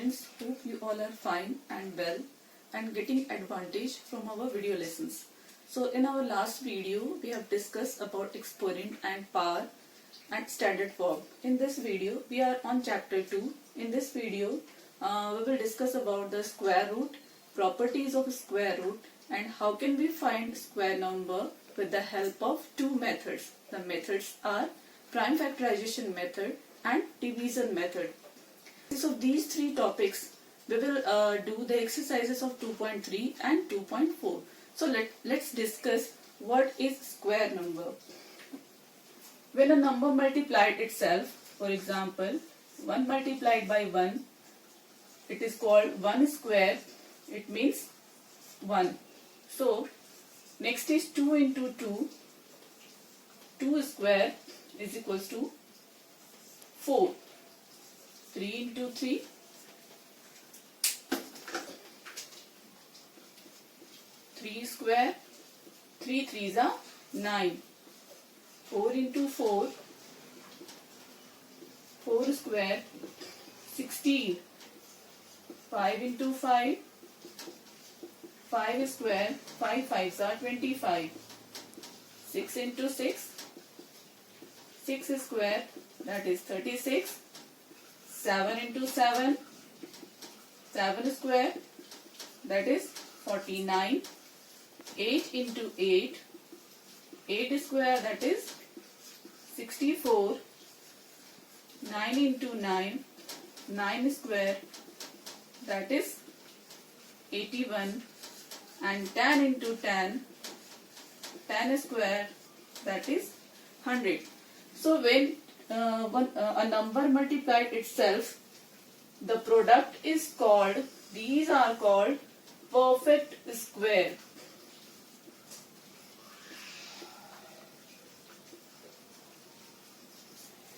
students, hope you all are fine and well and getting advantage from our video lessons. So in our last video we have discussed about exponent and power and standard form. In this video we are on chapter 2. In this video we will discuss about the square root, properties of square root, and how can we find square number with the help of two methods. The methods are prime factorization method and division method. So these three topics we will do the exercises of 2.3 and 2.4. So let's discuss what is square number. When a number multiplied itself, for example 1 multiplied by 1, it is called 1 square, it means 1. So next is 2 into 2, 2 square is equals to 4. 3 into 3, 3 square, 3 threes are 9. 4 into 4, 4 square, 16. 5 into 5, 5 square, 5 fives are 25. 6 into 6, 6 square, that is 36. 7 into 7, 7 square, that is 49. 8 into 8, 8 square, that is 64. 9 into 9, 9 square, that is 81. And 10 into 10, 10 square, that is 100. So when a number multiplied itself, the product is called, these are called perfect square.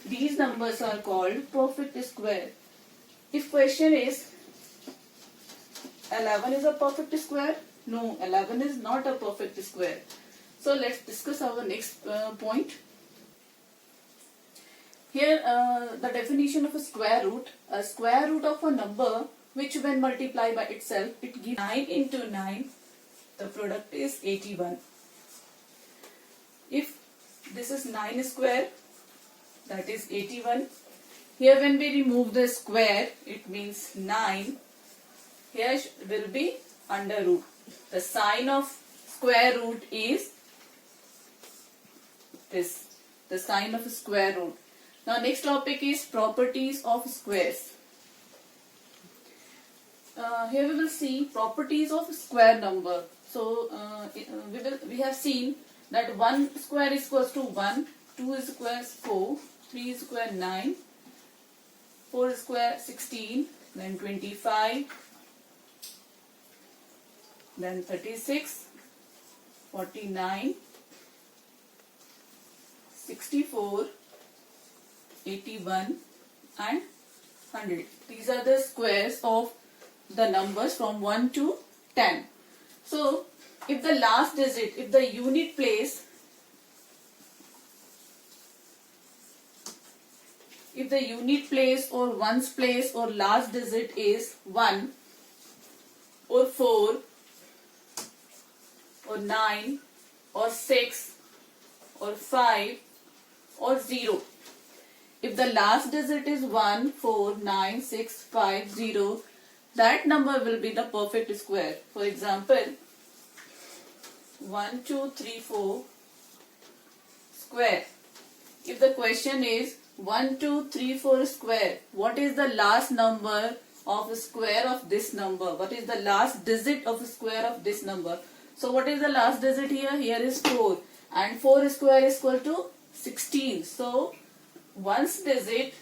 These numbers are called perfect square. If question is 11 is a perfect square, no, 11 is not a perfect square. So let's discuss our next point. Here the definition of a square root of a number which when multiplied by itself, it gives 9 into 9, the product is 81. If this is 9 square, that is 81. Here when we remove the square, it means 9. Here will be under root. The sign of square root is this, the sign of square root. Now next topic is properties of squares. Here we will see properties of square number. So we have seen that 1 square is equals to 1, 2 square is 4, 3 square 9, 4 square 16, then 25, then 36, 49, 64, 81 and 100. These are the squares of the numbers from 1 to 10. So if the last digit, if the unit place, or ones place or last digit is 1 or 4 or 9 or 6 or 5 or 0. If the last digit is 1, 4, 9, 6, 5, 0, that number will be the perfect square. For example, 1, 2, 3, 4 square. If the question is 1, 2, 3, 4 square, what is the last number of a square of this number? What is the last digit of a square of this number? So what is the last digit here? Here is 4. And 4 square is equal to 16. So ones digit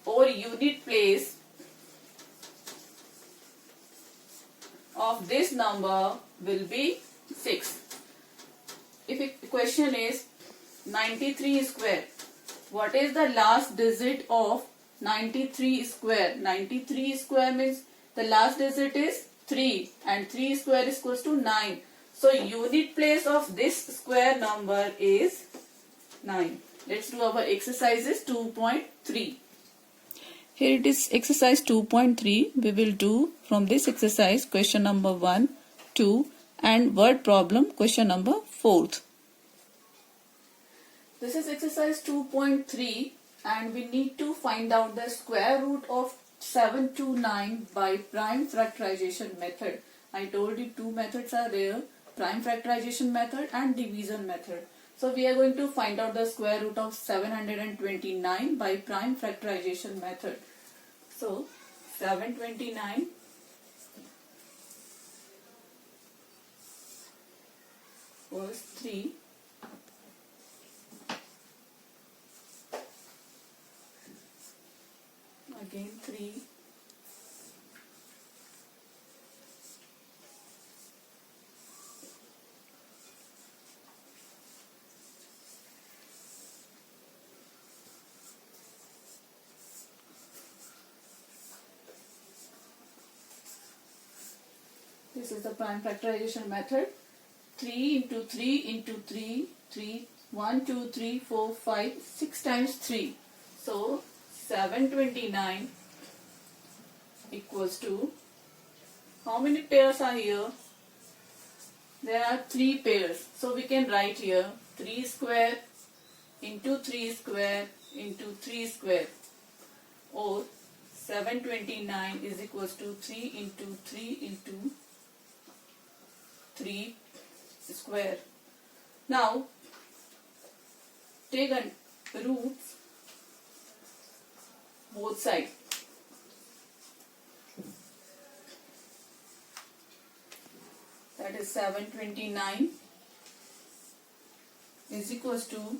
or unit place of this number will be 6. If a question is 93 square, what is the last digit of 93 square? 93 square means the last digit is 3 and 3 square is equals to 9. So unit place of this square number is 9. Let's do our exercises 2.3. Here it is exercise 2.3. We will do from this exercise question number 1, 2 and word problem question number 4. This is exercise 2.3 and we need to find out the square root of 7 to 9 by prime factorization method. I told you two methods are there, prime factorization method and division method. So we are going to find out the square root of 729 by prime factorization method. So 729 was 3 again 3 This is the prime factorization method. 3 into 3 into 3, 3, 1, 2, 3, 4, 5, 6 times 3. So 729 equals to, how many pairs are here? There are 3 pairs. So we can write here 3 square into 3 square into 3 square, or 729 is equals to 3 into 3 into 3 square. Now take a roots both sides. That is 729 is equals to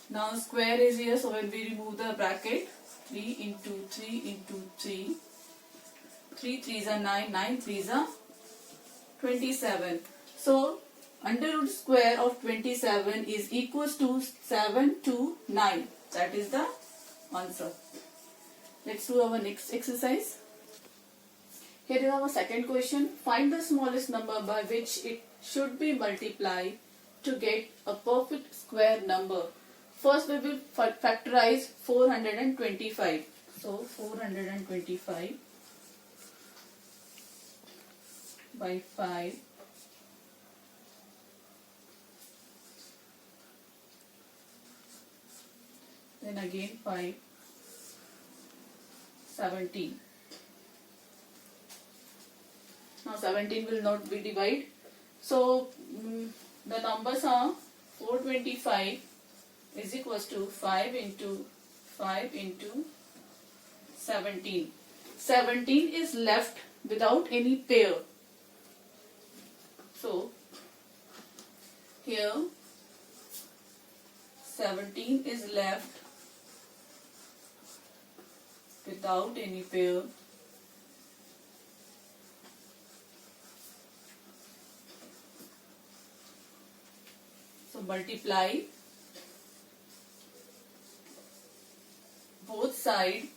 now square is here, so when we remove the bracket, 3 into 3 into 3, 3 3s are 9, 9 3s are 27. So under root square of 27 is equals to 7 to 9. That is the answer. Let's do our next exercise. Here is our second question. Find the smallest number by which it should be multiplied to get a perfect square number. First we will factorize 425. So 425 by 5 then again 5, 17. Now 17 will not be divided. So the numbers are 425 is equals to 5 into 5 into 17. 17 is left without any pair. So here 17 is left without any pair. So multiply both sides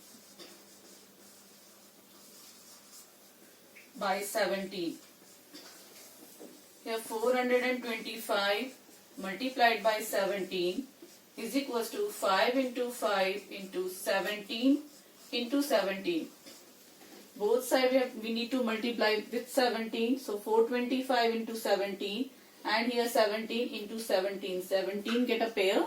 by 17. Here 425 multiplied by 17 is equals to 5 into 5 into 17 into 17. Both sides we need to multiply with 17. So 425 into 17 and here 17 into 17. 17 get a pair.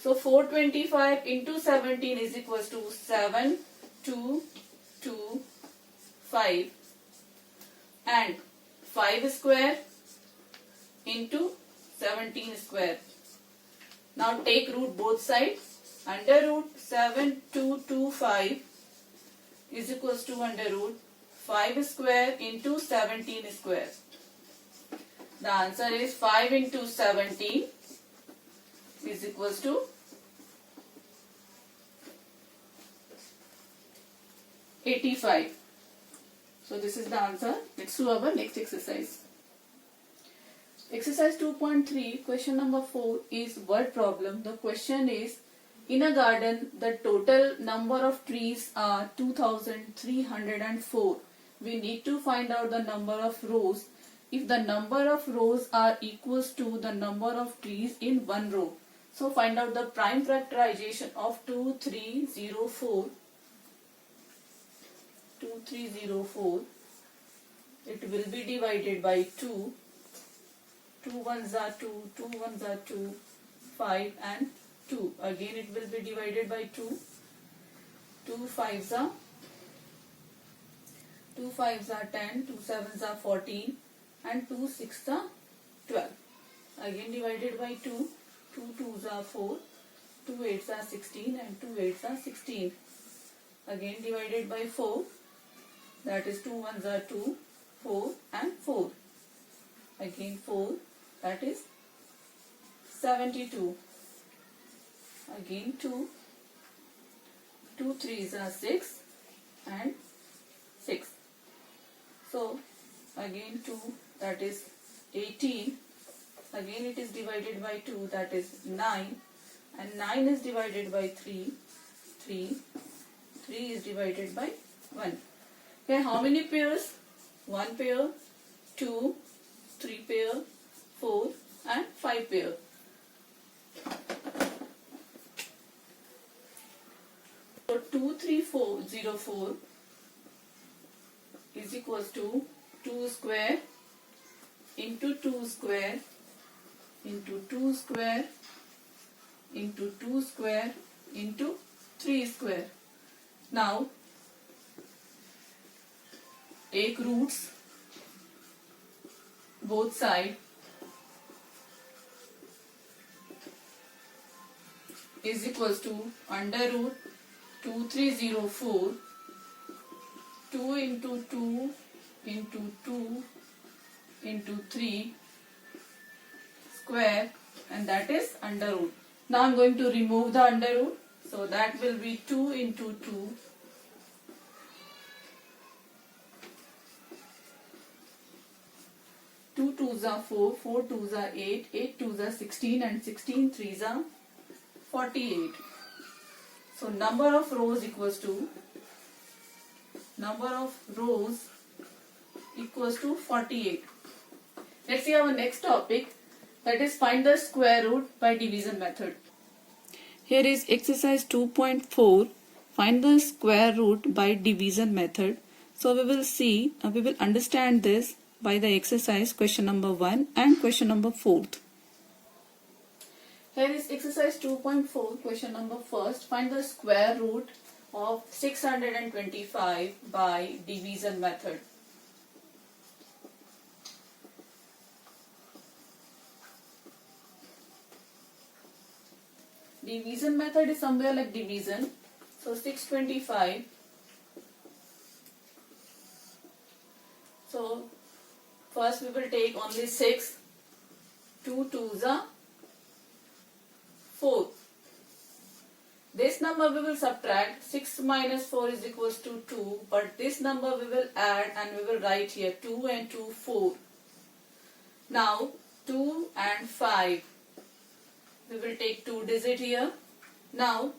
So 425 into 17 is equals to 7, 2, 2, 5 and 5 square into 17 square. Now take root both sides. Under root 7225 is equals to under root 5 square into 17 square. The answer is 5 into 17 is equals to 85. So this is the answer. Let's do our next exercise. Exercise 2.3, question number 4 is word problem. The question is, in a garden, the total number of trees are 2304. We need to find out the number of rows if the number of rows are equals to the number of trees in one row. So find out the prime factorization of 2304. 2304. It will be divided by 2. 2 ones are 2, 2 ones are 2, 5 and 2. Again it will be divided by 2. 2 fives are 10, 2 sevens are 14 and 2 sixes are 12. Again divided by 2. 2 twos are 4, 2 eights are 16 and 2 eights are 16. Again divided by 4. That is 2 ones are 2, 4 and 4. Again 4. That is 72. Again 2. 2 threes are 6 and 6. So again 2, that is 18. Again it is divided by 2, that is 9. And 9 is divided by 3. 3 is divided by 1. Okay, how many pairs? 1 pair, 2, 3 pair, 4 and 5 pair. So 23404 is equals to 2 square into 2 square into 2 square into 2 square into 3 square. Now take roots both sides. Is equals to under root 2304 2 into 2 into 2 into 3 square, and that is under root. Now I am going to remove the under root. So that will be 2 into 2 . 2 twos are 4, 4 twos are 8, 8 twos are 16 and 16 threes are 48. So number of rows equals to 48. Let's see our next topic, that is find the square root by division method. Here is exercise 2.4, find the square root by division method. So we will understand this by the exercise question number 1 and question number 4. Here is exercise 2.4, question number 1. Find the square root of 625 by division method. Division method is somewhere like division. So 625. So first we will take only 6. 2 twos are 4. This number we will subtract. 6 minus 4 is equals to 2. But this number we will add and we will write here 2 and 2, 4. Now 2 and 5. We will take 2 digit here. Now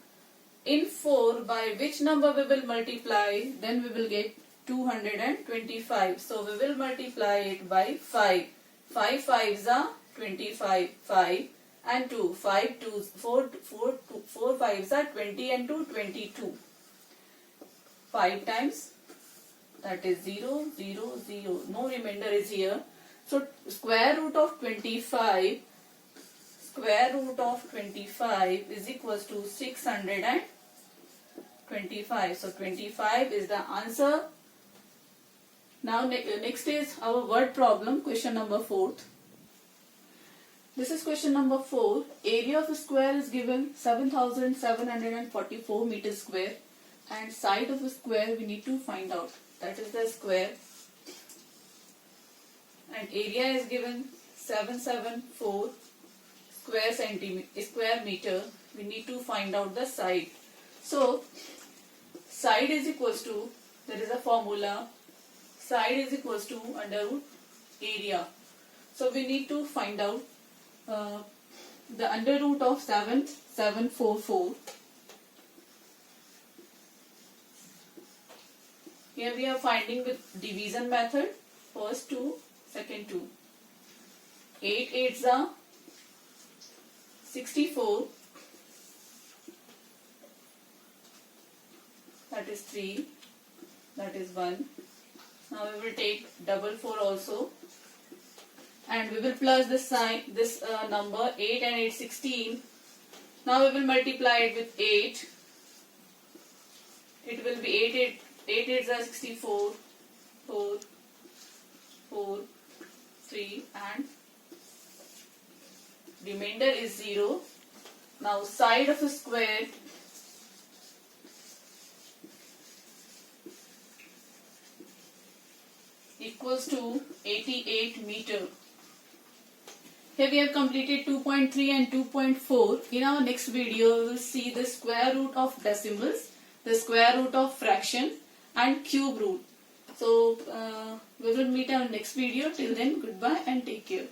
in 4 by which number we will multiply? Then we will get 225. So we will multiply it by 5. 5 fives are 25. 5 and 2. 5 twos, 4 fives are 20 and 2, 22. 5 times, that is 0, 0, 0. No remainder is here. So square root of 25 is equals to 625. So 25 is the answer. Now next is our word problem, question number 4. This is question number 4. Area of a square is given 7,744 meters square and side of a square we need to find out. That is the square. And area is given 774 square meter. We need to find out the side. So side is equals to, there is a formula, side is equals to under root area. So we need to find out the under root of 744. Here we are finding with division method. First 2 Second 2. 8 8s are 64. That is 3. That is 1. Now we will take double 4 also. And we will plus this sign, this number 8 and 8 16. Now we will multiply it with 8. It will be 8 8s are 64, 4, 4, 3 and remainder is 0. Now side of a square equals to 88 meter. Here we have completed 2.3 and 2.4. In our next video, we will see the square root of decimals, the square root of fraction and cube root. So, we will meet our next video. Till then, goodbye and take care.